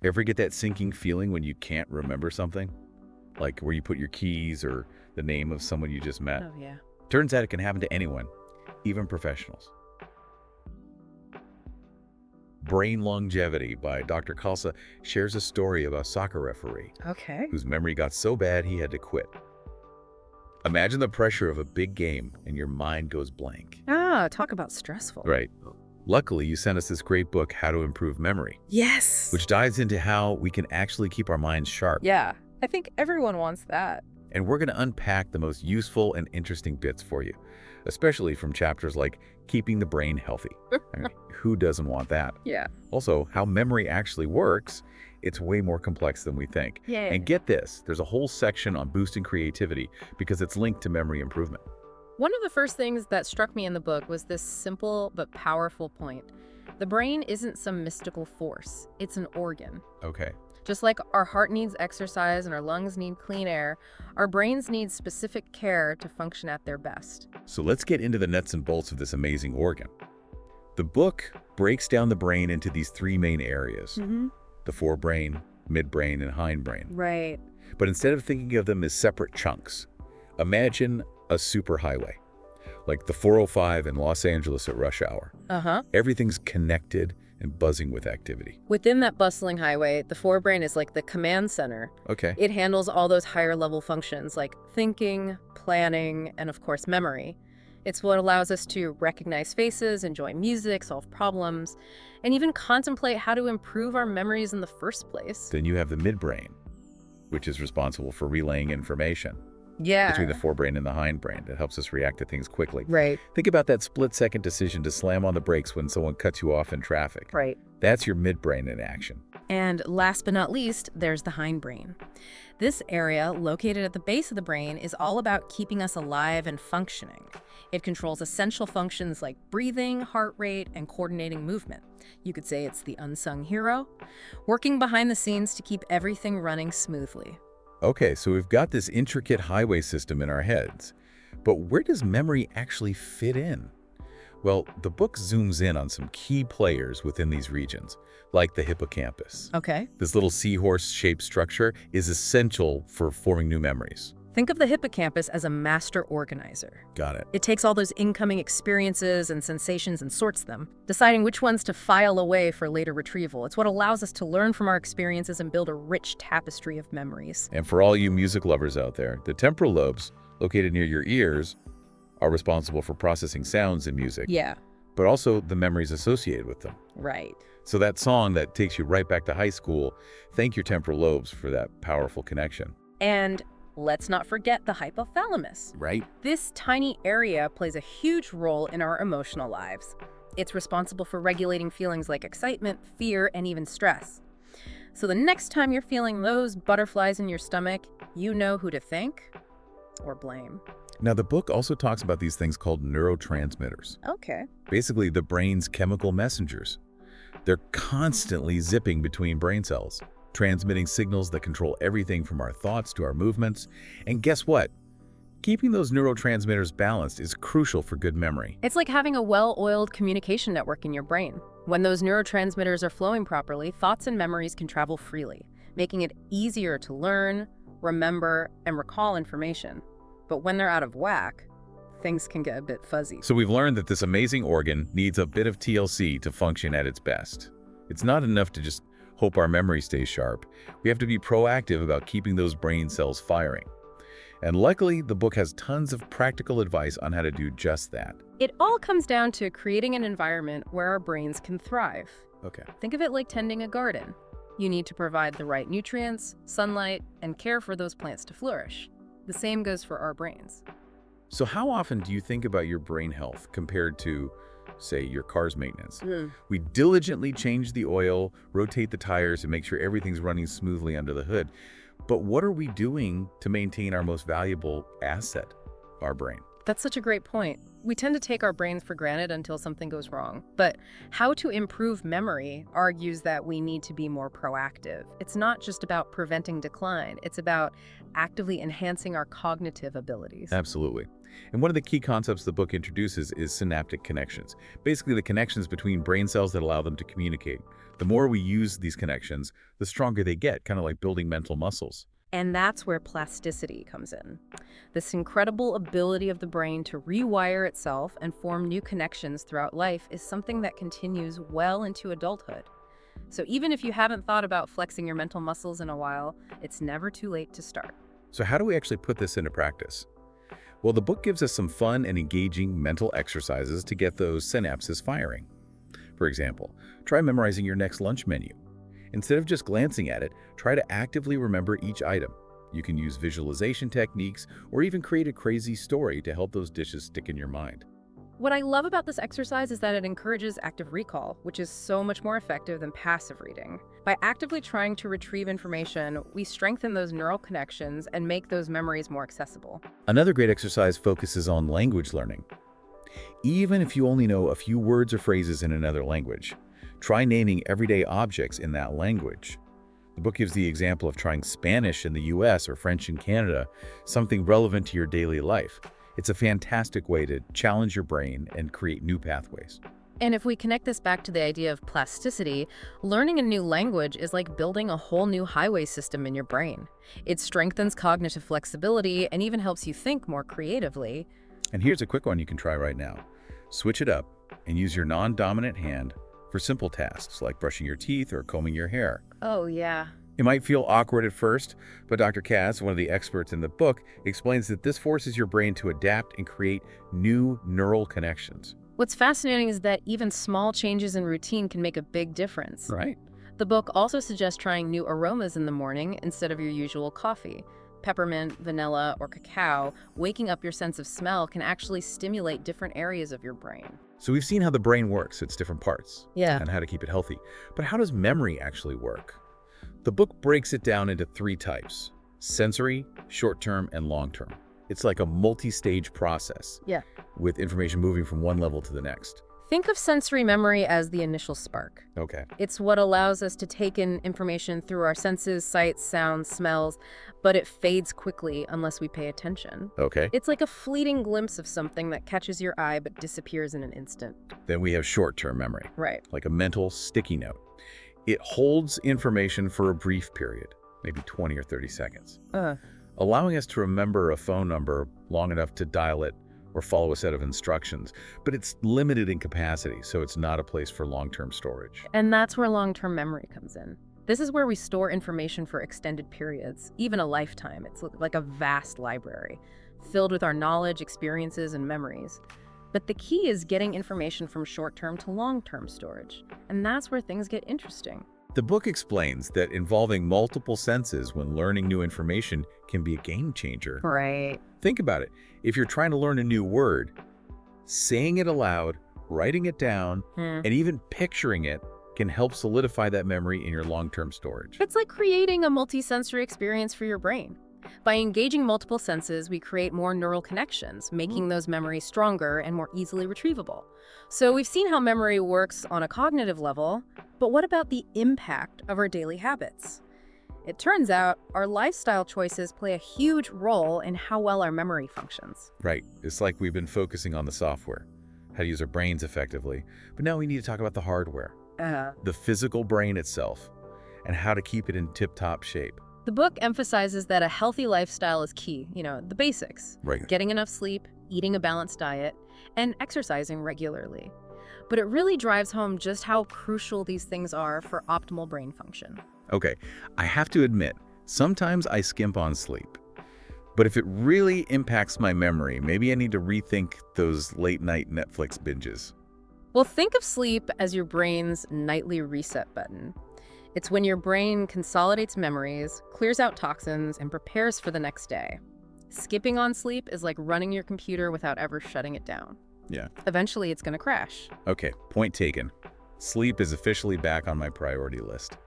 Ever get that sinking feeling when you can't remember something? Like where you put your keys or the name of someone you just met? Oh, yeah. Turns out it can happen to anyone, even professionals. Brain Longevity by Dr. Khalsa shares a story about a soccer referee Okay. whose memory got so bad he had to quit. Imagine the pressure of a big game and your mind goes blank. Ah, talk about stressful. Right. Luckily, you sent us this great book, How to Improve Memory, Yes. which dives into how we can actually keep our minds sharp. Yeah, I think everyone wants that. And we're going to unpack the most useful and interesting bits for you, especially from chapters like keeping the brain healthy. I mean, who doesn't want that? Yeah. Also, how memory actually works. It's way more complex than we think. Yay. And get this, there's a whole section on boosting creativity because it's linked to memory improvement. One of the first things that struck me in the book was this simple but powerful point. The brain isn't some mystical force. It's an organ. Okay. Just like our heart needs exercise and our lungs need clean air, our brains need specific care to function at their best. So let's get into the nuts and bolts of this amazing organ. The book breaks down the brain into these three main areas, the forebrain, midbrain, and hindbrain. Right. But instead of thinking of them as separate chunks, imagine a superhighway, like the 405 in Los Angeles at rush hour. Everything's connected and buzzing with activity. Within that bustling highway, the forebrain is like the command center. Okay. It handles all those higher level functions like thinking, planning, and of course memory. It's what allows us to recognize faces, enjoy music, solve problems, and even contemplate how to improve our memories in the first place. Then you have the midbrain, which is responsible for relaying information Yeah. between the forebrain and the hindbrain that helps us react to things quickly. Right. Think about that split-second decision to slam on the brakes when someone cuts you off in traffic. Right. That's your midbrain in action. And last but not least, there's the hindbrain. This area, located at the base of the brain, is all about keeping us alive and functioning. It controls essential functions like breathing, heart rate, and coordinating movement. You could say it's the unsung hero, working behind the scenes to keep everything running smoothly. Okay, so we've got this intricate highway system in our heads, but where does memory actually fit in? Well, the book zooms in on some key players within these regions, like the hippocampus. Okay. This little seahorse-shaped structure is essential for forming new memories. Think of the hippocampus as a master organizer. Got it. It takes all those incoming experiences and sensations and sorts them, deciding which ones to file away for later retrieval. It's what allows us to learn from our experiences and build a rich tapestry of memories. And for all you music lovers out there, the temporal lobes, located near your ears, are responsible for processing sounds in music, Yeah, but also the memories associated with them. right. So that song that takes you right back to high school, thank your temporal lobes for that powerful connection. And let's not forget the hypothalamus. Right? This tiny area plays a huge role in our emotional lives. It's responsible for regulating feelings like excitement, fear, and even stress. So the next time you're feeling those butterflies in your stomach, you know who to thank or blame. Now, the book also talks about these things called neurotransmitters. Okay. Basically, the brain's chemical messengers. They're constantly zipping between brain cells, transmitting signals that control everything from our thoughts to our movements. And guess what? Keeping those neurotransmitters balanced is crucial for good memory. It's like having a well-oiled communication network in your brain. When those neurotransmitters are flowing properly, thoughts and memories can travel freely, making it easier to learn, remember, and recall information. But when they're out of whack, things can get a bit fuzzy. So we've learned that this amazing organ needs a bit of TLC to function at its best. It's not enough to just hope our memory stays sharp. We have to be proactive about keeping those brain cells firing. And luckily, the book has tons of practical advice on how to do just that. It all comes down to creating an environment where our brains can thrive. Okay. Think of it like tending a garden. You need to provide the right nutrients, sunlight, and care for those plants to flourish. The same goes for our brains. So how often do you think about your brain health compared to, say, your car's maintenance? We diligently change the oil, rotate the tires, and make sure everything's running smoothly under the hood. But what are we doing to maintain our most valuable asset, our brain? That's such a great point. We tend to take our brains for granted until something goes wrong. But How to Improve Memory argues that we need to be more proactive. It's not just about preventing decline, it's about actively enhancing our cognitive abilities. Absolutely. And one of the key concepts the book introduces is synaptic connections, basically the connections between brain cells that allow them to communicate. The more we use these connections, the stronger they get, kind of like building mental muscles. And that's where plasticity comes in. This incredible ability of the brain to rewire itself and form new connections throughout life is something that continues well into adulthood. So even if you haven't thought about flexing your mental muscles in a while, it's never too late to start. So how do we actually put this into practice? Well, the book gives us some fun and engaging mental exercises to get those synapses firing. For example, try memorizing your next lunch menu. Instead of just glancing at it, try to actively remember each item. You can use visualization techniques or even create a crazy story to help those dishes stick in your mind. What I love about this exercise is that it encourages active recall, which is so much more effective than passive reading. By actively trying to retrieve information, we strengthen those neural connections and make those memories more accessible. Another great exercise focuses on language learning. Even if you only know a few words or phrases in another language, try naming everyday objects in that language. The book gives the example of trying Spanish in the US or French in Canada, something relevant to your daily life. It's a fantastic way to challenge your brain and create new pathways. And if we connect this back to the idea of plasticity, learning a new language is like building a whole new highway system in your brain. It strengthens cognitive flexibility and even helps you think more creatively. And here's a quick one you can try right now. Switch it up and use your non-dominant hand for simple tasks like brushing your teeth or combing your hair. Oh, yeah. It might feel awkward at first, but Dr. Katz, one of the experts in the book, explains that this forces your brain to adapt and create new neural connections. What's fascinating is that even small changes in routine can make a big difference. Right. The book also suggests trying new aromas in the morning instead of your usual coffee. Peppermint, vanilla, or cacao, waking up your sense of smell can actually stimulate different areas of your brain. So we've seen how the brain works, its different parts, Yeah. and how to keep it healthy. But how does memory actually work? The book breaks it down into 3 types: sensory, short-term, and long-term. It's like a multi-stage process, Yeah. with information moving from one level to the next. Think of sensory memory as the initial spark. Okay. It's what allows us to take in information through our senses, sights, sounds, smells, but it fades quickly unless we pay attention. Okay. It's like a fleeting glimpse of something that catches your eye but disappears in an instant. Then we have short-term memory, Right. like a mental sticky note. It holds information for a brief period, maybe 20 or 30 seconds, allowing us to remember a phone number long enough to dial it or follow a set of instructions. But it's limited in capacity, so it's not a place for long-term storage. And that's where long-term memory comes in. This is where we store information for extended periods, even a lifetime. It's like a vast library, filled with our knowledge, experiences, and memories. But the key is getting information from short-term to long-term storage. And that's where things get interesting. The book explains that involving multiple senses when learning new information can be a game changer. Right. Think about it. If you're trying to learn a new word, saying it aloud, writing it down, and even picturing it can help solidify that memory in your long-term storage. It's like creating a multisensory experience for your brain. By engaging multiple senses, we create more neural connections, making those memories stronger and more easily retrievable. So we've seen how memory works on a cognitive level, but what about the impact of our daily habits? It turns out our lifestyle choices play a huge role in how well our memory functions. Right. It's like we've been focusing on the software, how to use our brains effectively, but now we need to talk about the hardware, the physical brain itself, and how to keep it in tip-top shape. The book emphasizes that a healthy lifestyle is key, the basics. Right. Getting enough sleep, eating a balanced diet, and exercising regularly. But it really drives home just how crucial these things are for optimal brain function. Okay, I have to admit, sometimes I skimp on sleep. But if it really impacts my memory, maybe I need to rethink those late-night Netflix binges. Well, think of sleep as your brain's nightly reset button. It's when your brain consolidates memories, clears out toxins, and prepares for the next day. Skipping on sleep is like running your computer without ever shutting it down. Yeah. Eventually, it's going to crash. Okay, point taken. Sleep is officially back on my priority list.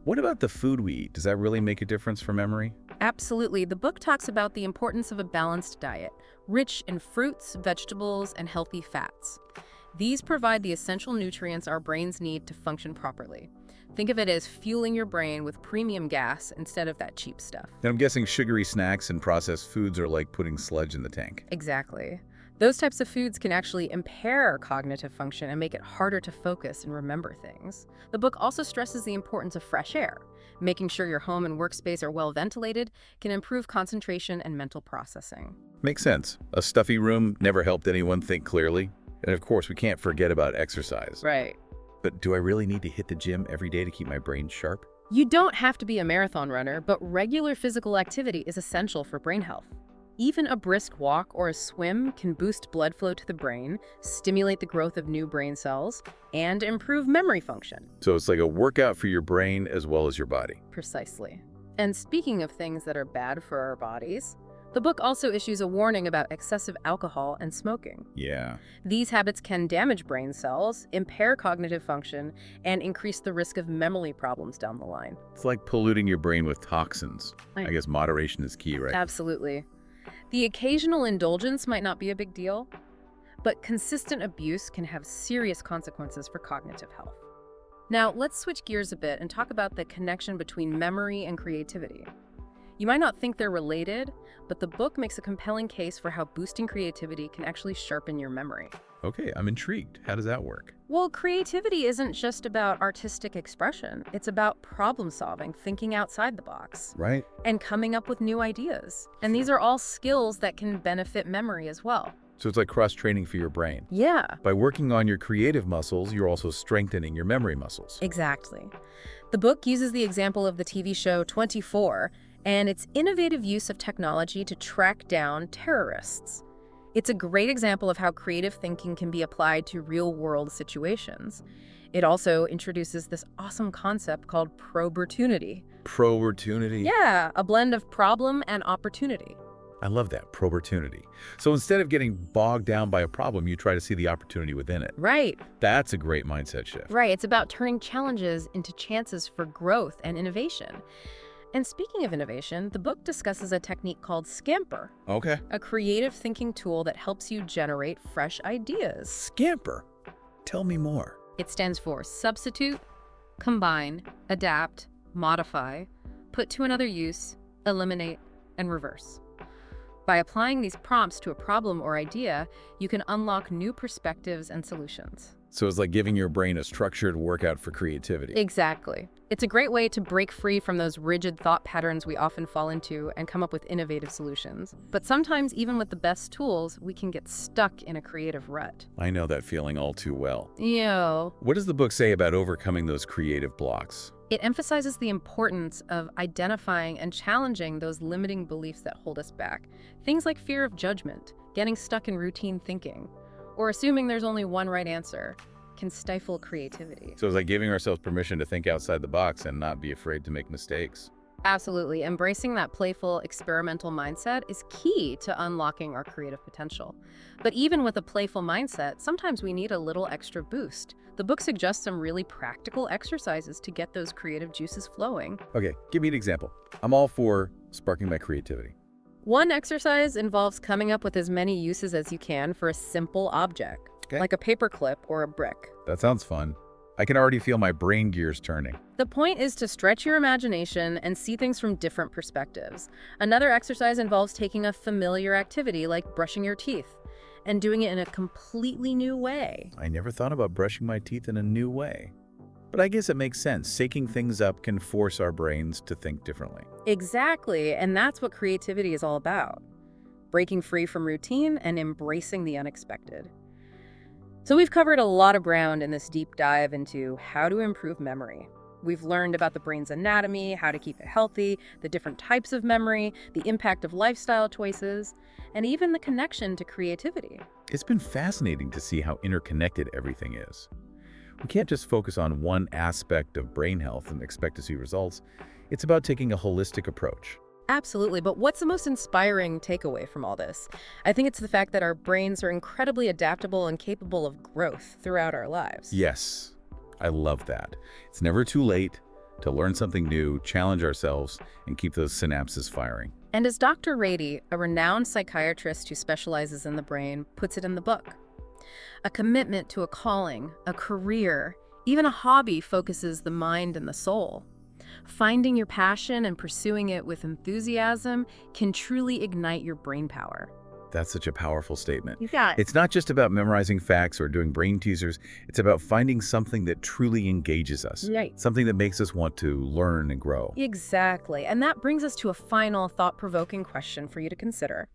What about the food we eat? Does that really make a difference for memory? Absolutely. The book talks about the importance of a balanced diet, rich in fruits, vegetables, and healthy fats. These provide the essential nutrients our brains need to function properly. Think of it as fueling your brain with premium gas instead of that cheap stuff. And I'm guessing sugary snacks and processed foods are like putting sludge in the tank. Exactly. Those types of foods can actually impair cognitive function and make it harder to focus and remember things. The book also stresses the importance of fresh air. Making sure your home and workspace are well ventilated can improve concentration and mental processing. Makes sense. A stuffy room never helped anyone think clearly. And of course, we can't forget about exercise. Right. But do I really need to hit the gym every day to keep my brain sharp? You don't have to be a marathon runner, but regular physical activity is essential for brain health. Even a brisk walk or a swim can boost blood flow to the brain, stimulate the growth of new brain cells, and improve memory function. So it's like a workout for your brain as well as your body. Precisely. And speaking of things that are bad for our bodies, the book also issues a warning about excessive alcohol and smoking. Yeah. These habits can damage brain cells, impair cognitive function, and increase the risk of memory problems down the line. It's like polluting your brain with toxins. I guess moderation is key, right? Absolutely. The occasional indulgence might not be a big deal, but consistent abuse can have serious consequences for cognitive health. Now, let's switch gears a bit and talk about the connection between memory and creativity. You might not think they're related, but the book makes a compelling case for how boosting creativity can actually sharpen your memory. Okay, I'm intrigued. How does that work? Well, creativity isn't just about artistic expression. It's about problem solving, thinking outside the box, Right. and coming up with new ideas. And these are all skills that can benefit memory as well. So it's like cross-training for your brain. Yeah, By working on your creative muscles, you're also strengthening your memory muscles. exactly. The book uses the example of the TV show 24 and its innovative use of technology to track down terrorists. It's a great example of how creative thinking can be applied to real-world situations. It also introduces this awesome concept called probertunity. Probertunity. Yeah, a blend of problem and opportunity. I love that, probertunity. So instead of getting bogged down by a problem, you try to see the opportunity within it. Right, That's a great mindset shift. right. It's about turning challenges into chances for growth and innovation. And speaking of innovation, the book discusses a technique called Scamper, Okay. a creative thinking tool that helps you generate fresh ideas. Scamper. Tell me more. It stands for substitute, combine, adapt, modify, put to another use, eliminate, and reverse. By applying these prompts to a problem or idea, you can unlock new perspectives and solutions. So it's like giving your brain a structured workout for creativity. Exactly. It's a great way to break free from those rigid thought patterns we often fall into and come up with innovative solutions. But sometimes, even with the best tools, we can get stuck in a creative rut. I know that feeling all too well. Yo. What does the book say about overcoming those creative blocks? It emphasizes the importance of identifying and challenging those limiting beliefs that hold us back. Things like fear of judgment, getting stuck in routine thinking, or assuming there's only one right answer can stifle creativity. So it's like giving ourselves permission to think outside the box and not be afraid to make mistakes. Absolutely. Embracing that playful, experimental mindset is key to unlocking our creative potential. But even with a playful mindset, sometimes we need a little extra boost. The book suggests some really practical exercises to get those creative juices flowing. Okay, give me an example. I'm all for sparking my creativity. One exercise involves coming up with as many uses as you can for a simple object, Okay. like a paperclip or a brick. That sounds fun. I can already feel my brain gears turning. The point is to stretch your imagination and see things from different perspectives. Another exercise involves taking a familiar activity like brushing your teeth and doing it in a completely new way. I never thought about brushing my teeth in a new way. But I guess it makes sense. Shaking things up can force our brains to think differently. Exactly, and that's what creativity is all about. Breaking free from routine and embracing the unexpected. So we've covered a lot of ground in this deep dive into how to improve memory. We've learned about the brain's anatomy, how to keep it healthy, the different types of memory, the impact of lifestyle choices, and even the connection to creativity. It's been fascinating to see how interconnected everything is. We can't just focus on one aspect of brain health and expect to see results. It's about taking a holistic approach. Absolutely, but what's the most inspiring takeaway from all this? I think it's the fact that our brains are incredibly adaptable and capable of growth throughout our lives. Yes, I love that. It's never too late, to learn something new, challenge ourselves, and keep those synapses firing. And as Dr. Rady, a renowned psychiatrist who specializes in the brain, puts it in the book, a commitment to a calling, a career, even a hobby focuses the mind and the soul. Finding your passion and pursuing it with enthusiasm can truly ignite your brain power. That's such a powerful statement. You got it. It's not just about memorizing facts or doing brain teasers. It's about finding something that truly engages us. Right. Something that makes us want to learn and grow. Exactly. And that brings us to a final thought-provoking question for you to consider.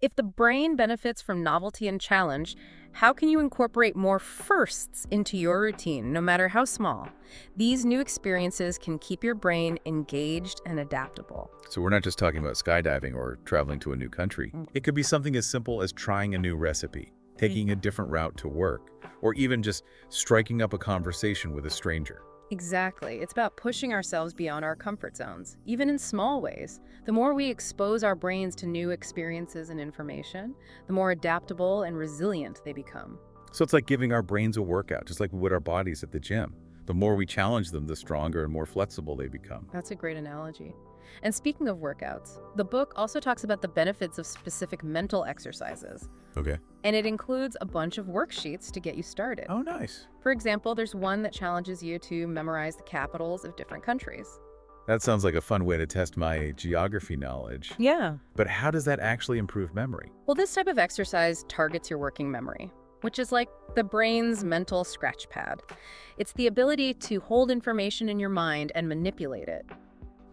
If the brain benefits from novelty and challenge, how can you incorporate more firsts into your routine, no matter how small? These new experiences can keep your brain engaged and adaptable. So we're not just talking about skydiving or traveling to a new country. It could be something as simple as trying a new recipe, taking a different route to work, or even just striking up a conversation with a stranger. Exactly. It's about pushing ourselves beyond our comfort zones, even in small ways. The more we expose our brains to new experiences and information, the more adaptable and resilient they become. So it's like giving our brains a workout, just like we would our bodies at the gym. The more we challenge them, the stronger and more flexible they become. That's a great analogy. And speaking of workouts, the book also talks about the benefits of specific mental exercises. Okay. And it includes a bunch of worksheets to get you started. Oh, nice. For example, there's one that challenges you to memorize the capitals of different countries. That sounds like a fun way to test my geography knowledge. Yeah. But how does that actually improve memory? Well, this type of exercise targets your working memory, which is like the brain's mental scratch pad. It's the ability to hold information in your mind and manipulate it.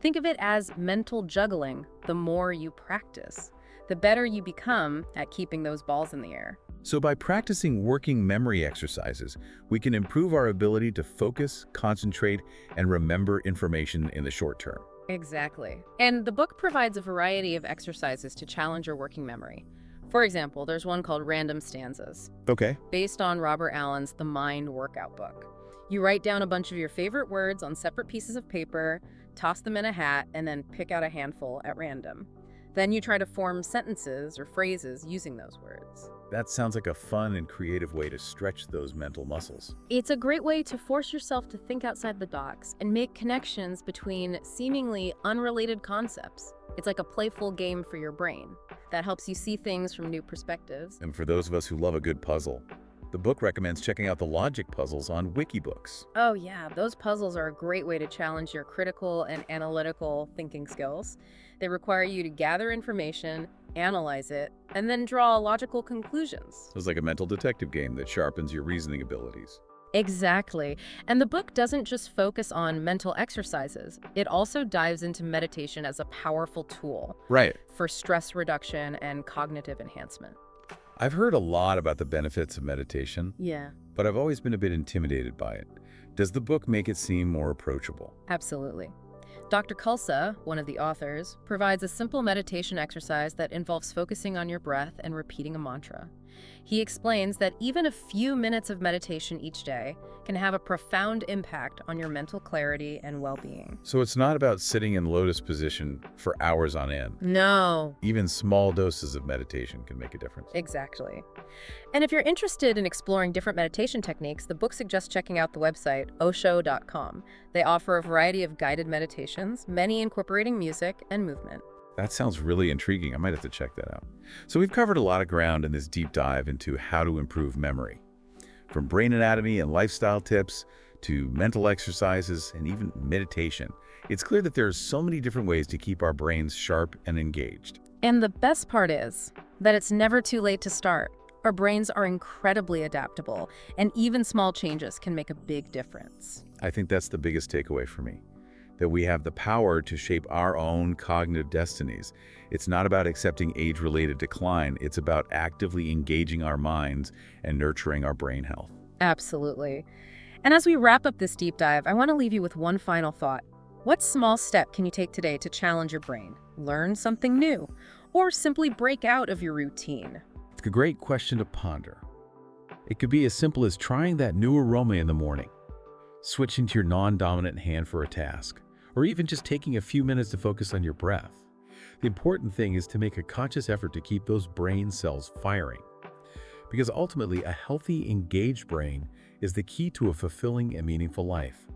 Think of it as mental juggling. The more you practice, the better you become at keeping those balls in the air. So by practicing working memory exercises, we can improve our ability to focus, concentrate, and remember information in the short term. Exactly. And the book provides a variety of exercises to challenge your working memory. For example, there's one called Random Stanzas, Okay. based on Robert Allen's The Mind Workout book. You write down a bunch of your favorite words on separate pieces of paper, toss them in a hat, and then pick out a handful at random. Then you try to form sentences or phrases using those words. That sounds like a fun and creative way to stretch those mental muscles. It's a great way to force yourself to think outside the box and make connections between seemingly unrelated concepts. It's like a playful game for your brain that helps you see things from new perspectives. And for those of us who love a good puzzle, the book recommends checking out the logic puzzles on Wikibooks. Oh yeah, those puzzles are a great way to challenge your critical and analytical thinking skills. They require you to gather information, analyze it, and then draw logical conclusions. It's like a mental detective game that sharpens your reasoning abilities. Exactly. And the book doesn't just focus on mental exercises. It also dives into meditation as a powerful tool Right. for stress reduction and cognitive enhancement. I've heard a lot about the benefits of meditation, Yeah, but I've always been a bit intimidated by it. Does the book make it seem more approachable? absolutely. Dr. Kulsa, one of the authors, provides a simple meditation exercise that involves focusing on your breath and repeating a mantra. He explains that even a few minutes of meditation each day can have a profound impact on your mental clarity and well-being. So it's not about sitting in lotus position for hours on end. No. Even small doses of meditation can make a difference. Exactly. And if you're interested in exploring different meditation techniques, the book suggests checking out the website osho.com. They offer a variety of guided meditations, many incorporating music and movement. That sounds really intriguing. I might have to check that out. So we've covered a lot of ground in this deep dive into how to improve memory. From brain anatomy and lifestyle tips to mental exercises and even meditation. It's clear that there are so many different ways to keep our brains sharp and engaged. And the best part is that it's never too late to start. Our brains are incredibly adaptable, and even small changes can make a big difference. I think that's the biggest takeaway for me, that we have the power to shape our own cognitive destinies. It's not about accepting age-related decline. It's about actively engaging our minds and nurturing our brain health. Absolutely. And as we wrap up this deep dive, I want to leave you with one final thought. What small step can you take today to challenge your brain, learn something new, or simply break out of your routine? It's a great question to ponder. It could be as simple as trying that new aroma in the morning, switching to your non-dominant hand for a task, or even just taking a few minutes to focus on your breath. The important thing is to make a conscious effort to keep those brain cells firing. Because ultimately, a healthy, engaged brain is the key to a fulfilling and meaningful life.